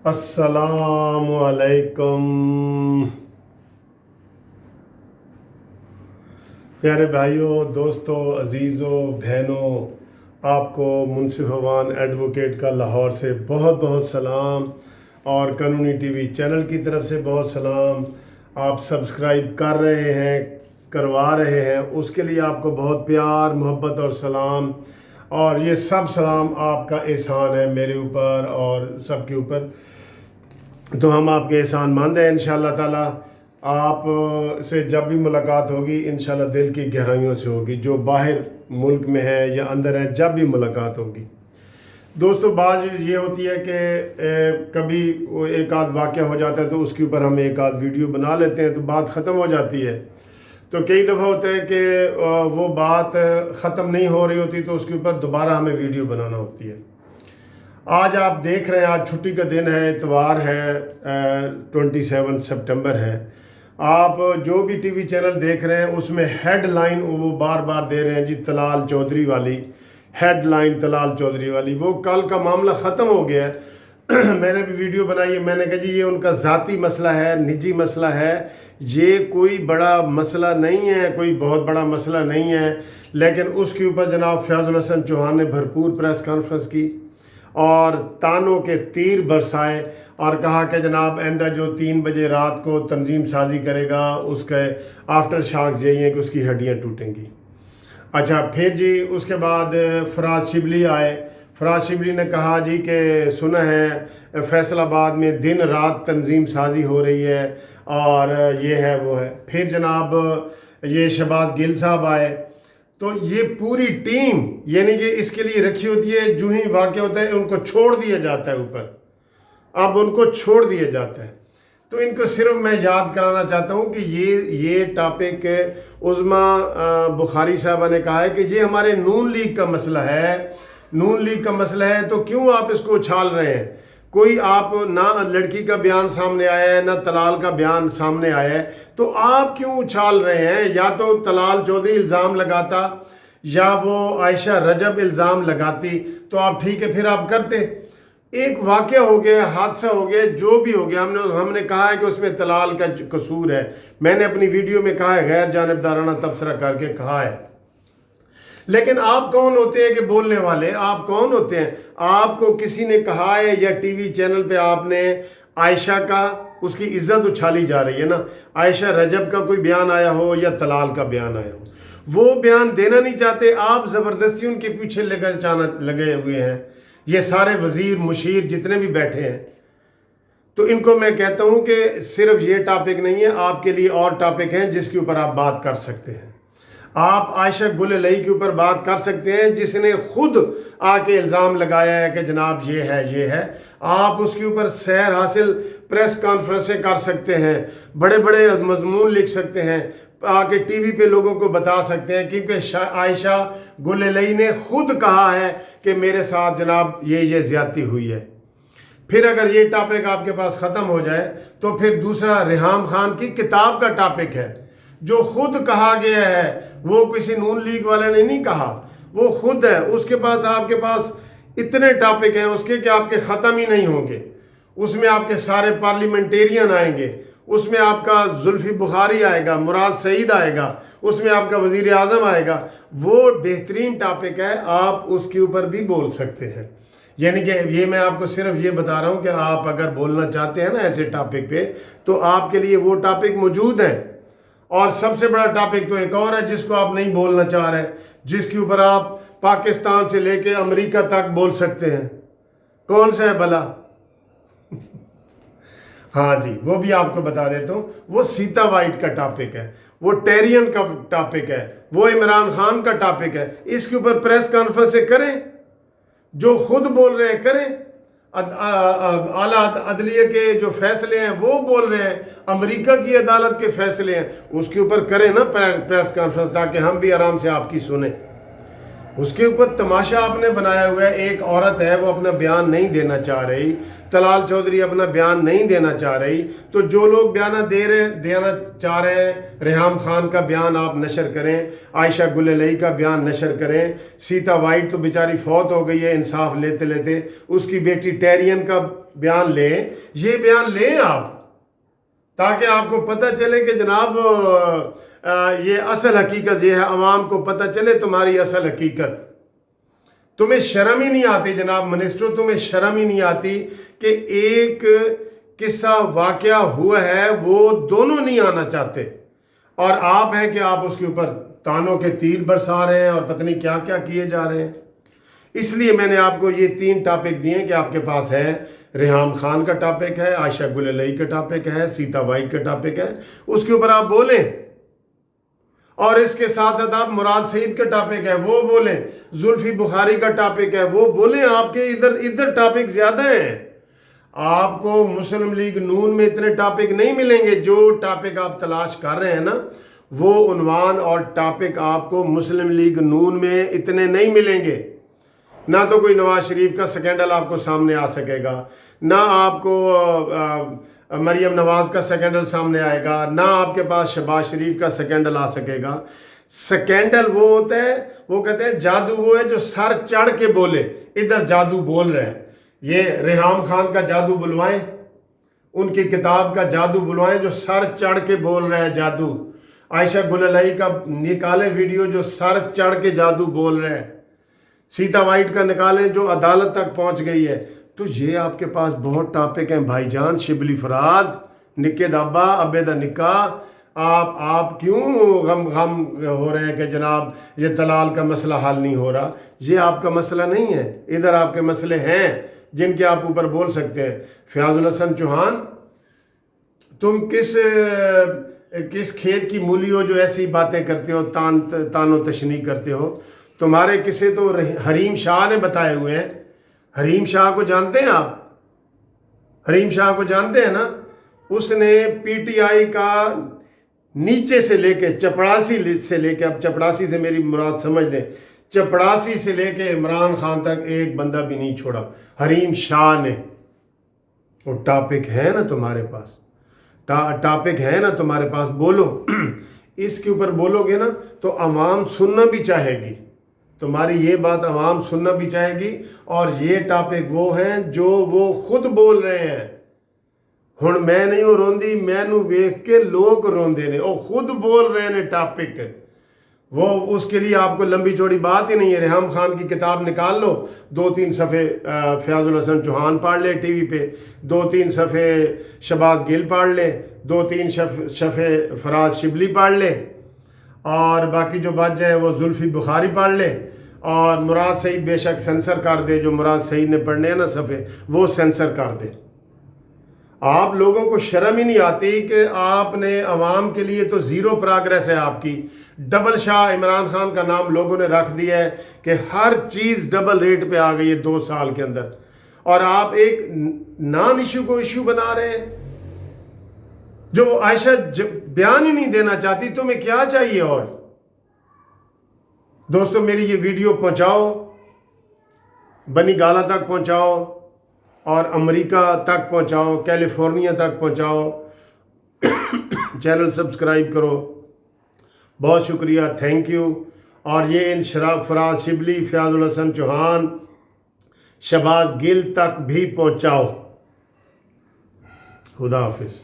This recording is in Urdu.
السلام علیکم پیارے بھائیوں، دوستوں، عزیزوں، بہنوں، آپ کو منصف عوان ایڈوکیٹ کا لاہور سے بہت بہت سلام اور قانونی ٹی وی چینل کی طرف سے بہت سلام۔ آپ سبسکرائب کر رہے ہیں، کروا رہے ہیں، اس کے لیے آپ کو بہت پیار، محبت اور سلام، اور یہ سب سلام آپ کا احسان ہے میرے اوپر اور سب کے اوپر، تو ہم آپ کے احسان مند ہیں انشاءاللہ تعالی۔ آپ سے جب بھی ملاقات ہوگی انشاءاللہ دل کی گہرائیوں سے ہوگی، جو باہر ملک میں ہے یا اندر ہے، جب بھی ملاقات ہوگی۔ دوستو، بات یہ ہوتی ہے کہ کبھی ایک آدھ واقعہ ہو جاتا ہے تو اس کے اوپر ہم ایک آدھ ویڈیو بنا لیتے ہیں تو بات ختم ہو جاتی ہے، تو کئی دفعہ ہوتا ہے کہ وہ بات ختم نہیں ہو رہی ہوتی تو اس کے اوپر دوبارہ ہمیں ویڈیو بنانا ہوتی ہے۔ آج آپ دیکھ رہے ہیں، آج چھٹی کا دن ہے، اتوار ہے، 27 سپٹمبر ہے۔ آپ جو بھی ٹی وی چینل دیکھ رہے ہیں اس میں ہیڈ لائن وہ بار بار دے رہے ہیں جی طلال چودھری والی ہیڈ لائن، طلال چودھری والی۔ وہ کل کا معاملہ ختم ہو گیا ہے۔ میں نے بھی ویڈیو بنائی ہے، میں نے کہا جی یہ ان کا ذاتی مسئلہ ہے، نجی مسئلہ ہے، یہ کوئی بڑا مسئلہ نہیں ہے، کوئی بہت بڑا مسئلہ نہیں ہے، لیکن اس کے اوپر جناب فیاض الحسن چوہان نے بھرپور پریس کانفرنس کی اور تانوں کے تیر برسائے اور کہا کہ جناب آئندہ جو 3 بجے رات کو تنظیم سازی کرے گا اس کے آفٹر شاکس یہی ہیں کہ اس کی ہڈیاں ٹوٹیں گی۔ اچھا، پھر جی اس کے بعد فراز شبلی آئے۔ فراز شبلی نے کہا جی کہ سنا ہے فیصل آباد میں دن رات تنظیم سازی ہو رہی ہے اور یہ ہے وہ ہے۔ پھر جناب یہ شہباز گل صاحب آئے، تو یہ پوری ٹیم یعنی کہ اس کے لیے رکھی ہوتی ہے، جو ہی واقع ہوتا ہے ان کو چھوڑ دیا جاتا ہے اوپر، اب ان کو چھوڑ دیا جاتا ہے۔ تو ان کو صرف میں یاد کرانا چاہتا ہوں کہ یہ ٹاپک عظمیٰ بخاری صاحبہ نے کہا ہے کہ یہ ہمارے نون لیگ کا مسئلہ ہے، نون لیگ کا مسئلہ ہے، تو کیوں آپ اس کو اچھال رہے ہیں؟ کوئی آپ نہ لڑکی کا بیان سامنے آیا ہے نہ طلال کا بیان سامنے آیا ہے، تو آپ کیوں اچھال رہے ہیں؟ یا تو طلال چودھری الزام لگاتا یا وہ عائشہ رجب الزام لگاتی تو آپ ٹھیک ہے، پھر آپ کرتے۔ ایک واقعہ ہو گیا، حادثہ ہو گیا، جو بھی ہو گیا، ہم نے کہا ہے کہ اس میں طلال کا قصور ہے، میں نے اپنی ویڈیو میں کہا ہے، غیر جانبدارانہ تبصرہ کر کے کہا ہے۔ لیکن آپ کون ہوتے ہیں کہ بولنے والے؟ آپ کون ہوتے ہیں؟ آپ کو کسی نے کہا ہے یا ٹی وی چینل پہ آپ نے عائشہ کا، اس کی عزت اچھالی جا رہی ہے نا، عائشہ رجب کا کوئی بیان آیا ہو یا طلال کا بیان آیا ہو، وہ بیان دینا نہیں چاہتے، آپ زبردستی ان کے پیچھے لگے ہوئے ہیں، یہ سارے وزیر مشیر جتنے بھی بیٹھے ہیں۔ تو ان کو میں کہتا ہوں کہ صرف یہ ٹاپک نہیں ہے، آپ کے لیے اور ٹاپک ہیں جس کے اوپر آپ بات کر سکتے ہیں۔ آپ عائشہ گل علیہ کے اوپر بات کر سکتے ہیں، جس نے خود آ کے الزام لگایا ہے کہ جناب یہ ہے یہ ہے، آپ اس کے اوپر سیر حاصل پریس کانفرنسیں کر سکتے ہیں، بڑے بڑے مضمون لکھ سکتے ہیں، آ کے ٹی وی پہ لوگوں کو بتا سکتے ہیں، کیونکہ عائشہ گل علیہ نے خود کہا ہے کہ میرے ساتھ جناب یہ زیادتی ہوئی ہے۔ پھر اگر یہ ٹاپک آپ کے پاس ختم ہو جائے تو پھر دوسرا ریحام خان کی کتاب کا ٹاپک ہے، جو خود کہا گیا ہے، وہ کسی نون لیگ والے نے نہیں کہا، وہ خود ہے، اس کے پاس آپ کے پاس اتنے ٹاپک ہیں اس کے کہ آپ کے ختم ہی نہیں ہوں گے۔ اس میں آپ کے سارے پارلیمنٹیرین آئیں گے، اس میں آپ کا زلفی بخاری آئے گا، مراد سعید آئے گا، اس میں آپ کا وزیر اعظم آئے گا، وہ بہترین ٹاپک ہے، آپ اس کے اوپر بھی بول سکتے ہیں۔ یعنی کہ یہ میں آپ کو صرف یہ بتا رہا ہوں کہ آپ اگر بولنا چاہتے ہیں نا ایسے ٹاپک پہ تو آپ کے لیے وہ ٹاپک موجود ہے۔ اور سب سے بڑا ٹاپک تو ایک اور ہے جس کو آپ نہیں بولنا چاہ رہے، جس کے اوپر آپ پاکستان سے لے کے امریکہ تک بول سکتے ہیں، کون سا ہے بھلا؟ ہاں جی، وہ بھی آپ کو بتا دیتا ہوں، وہ سیتا وائٹ کا ٹاپک ہے، وہ ٹیرین کا ٹاپک ہے، وہ عمران خان کا ٹاپک ہے۔ اس کے اوپر پریس کانفرنس کریں، جو خود بول رہے ہیں کریں، اعلیٰ عدلیہ کے جو فیصلے ہیں وہ بول رہے ہیں، امریکہ کی عدالت کے فیصلے ہیں، اس کے اوپر کریں نا پریس کانفرنس، تاکہ ہم بھی آرام سے آپ کی سنیں۔ اس کے اوپر تماشا آپ نے بنایا ہوا ہے. ایک عورت ہے وہ اپنا بیان نہیں دینا چاہ رہی, طلال چودھری اپنا بیان نہیں دینا چاہ رہی, تو جو لوگ دینا چاہ رہے ہیں, ریحام خان کا بیان آپ نشر کریں, عائشہ گل الہی کا بیان نشر کریں, سیتا وائٹ تو بیچاری فوت ہو گئی ہے انصاف لیتے لیتے, اس کی بیٹی ٹیرین کا بیان لیں, یہ بیان لیں آپ, تاکہ آپ کو پتہ چلے کہ جناب یہ اصل حقیقت یہ ہے, عوام کو پتہ چلے تمہاری اصل حقیقت. تمہیں شرم ہی نہیں آتی جناب منسٹرو, تمہیں شرم ہی نہیں آتی کہ ایک قصہ واقعہ ہوا ہے وہ دونوں نہیں آنا چاہتے, اور آپ ہیں کہ آپ اس کے اوپر تانوں کے تیر برسا رہے ہیں اور پتہ نہیں کیا کیا کیے جا رہے ہیں. اس لیے میں نے آپ کو یہ 3 ٹاپک دیے کہ آپ کے پاس ہے, ریحام خان کا ٹاپک ہے, عائشہ گل الہی کا ٹاپک ہے, سیتا وائٹ کا ٹاپک ہے, اس کے اوپر آپ بولیں, اور اس کے ساتھ ساتھ آپ مراد سعید کا ٹاپک ہے وہ بولیں, زلفی بخاری کا ٹاپک ہے وہ بولیں. آپ کے ادھر ٹاپک زیادہ ہیں. آپ کو مسلم لیگ نون میں اتنے ٹاپک نہیں ملیں گے. جو ٹاپک آپ تلاش کر رہے ہیں نا, وہ عنوان اور ٹاپک آپ کو مسلم لیگ نون میں اتنے نہیں ملیں گے. نہ تو کوئی نواز شریف کا سکینڈل آپ کو سامنے آ سکے گا, نہ آپ کو مریم نواز کا سکینڈل سامنے آئے گا, نہ آپ کے پاس شہباز شریف کا سکینڈل آ سکے گا. سکینڈل وہ ہوتا ہے, وہ کہتے ہیں جادو وہ ہے جو سر چڑھ کے بولے, ادھر جادو بول رہے ہیں. یہ ریحام خان کا جادو بلوائیں, ان کی کتاب کا جادو بلوائیں جو سر چڑھ کے بول رہے ہیں جادو. عائشہ گل الہی کا نکالے ویڈیو جو سر چڑھ کے جادو بول رہے ہیں. سیتا وائٹ کا نکالیں جو عدالت تک پہنچ گئی ہے. تو یہ آپ کے پاس بہت ٹاپک ہیں بھائی جان. شبلی فراز, نکے دابا, ابے دا نکا, آپ کیوں غم ہو رہے ہیں کہ جناب یہ طلال کا مسئلہ حل نہیں ہو رہا؟ یہ آپ کا مسئلہ نہیں ہے, ادھر آپ کے مسئلے ہیں جن کے آپ اوپر بول سکتے ہیں. فیاض الحسن چوہان, تم کس کھیت کی مولی ہو جو ایسی باتیں کرتے ہو, تان و تشنیع کرتے ہو؟ تمہارے قصے تو حریم شاہ نے بتائے ہوئے ہیں. حریم شاہ کو جانتے ہیں آپ؟ حریم شاہ کو جانتے ہیں نا؟ اس نے پی ٹی آئی کا نیچے سے لے کے چپڑاسی سے لے کے, اب چپڑاسی سے میری مراد سمجھ لیں, چپڑاسی سے لے کے عمران خان تک ایک بندہ بھی نہیں چھوڑا حریم شاہ نے. وہ ٹاپک ہے نا تمہارے پاس, ٹاپک ہے نا تمہارے پاس, بولو. اس کے اوپر بولو گے نا تو عوام سننا بھی چاہے گی, تمہاری یہ بات عوام سننا بھی چاہے گی. اور یہ ٹاپک وہ ہیں جو وہ خود بول رہے ہیں. ہن میں نہیں ہوں روندی, میں نو ویکھ کے لوگ روندے نے, وہ خود بول رہے ہیں ٹاپک. وہ اس کے لیے آپ کو لمبی چوڑی بات ہی نہیں ہے. ریحام خان کی کتاب نکال لو, 2-3 صفحے فیاض الحسن چوہان پڑھ لے ٹی وی پہ, 2-3 صفحے شہباز گل پڑھ لے, 2-3 صفحے فراز شبلی پڑھ لے, اور باقی جو بچ جائیں وہ زلفی بخاری پڑھ لے, اور مراد سعید بے شک سینسر کر دے, جو مراد سعید نے پڑھنے ہیں نا صفحے وہ سینسر کر دے. آپ لوگوں کو شرم ہی نہیں آتی کہ آپ نے عوام کے لیے تو زیرو پراگریس ہے آپ کی. ڈبل شاہ عمران خان کا نام لوگوں نے رکھ دیا ہے کہ ہر چیز ڈبل ریٹ پہ آ گئی ہے 2 سال کے اندر, اور آپ ایک نان ایشو کو ایشو بنا رہے ہیں. جو عائشہ بیان ہی نہیں دینا چاہتی, تمہیں کیا چاہیے؟ اور دوستو میری یہ ویڈیو پہنچاؤ, بنی گالا تک پہنچاؤ, اور امریکہ تک پہنچاؤ, کیلیفورنیا تک پہنچاؤ. چینل سبسکرائب کرو. بہت شکریہ, تھینک یو. اور یہ ان فراز شبلی, فیاض الحسن چوہان, شہباز گل تک بھی پہنچاؤ. خدا حافظ.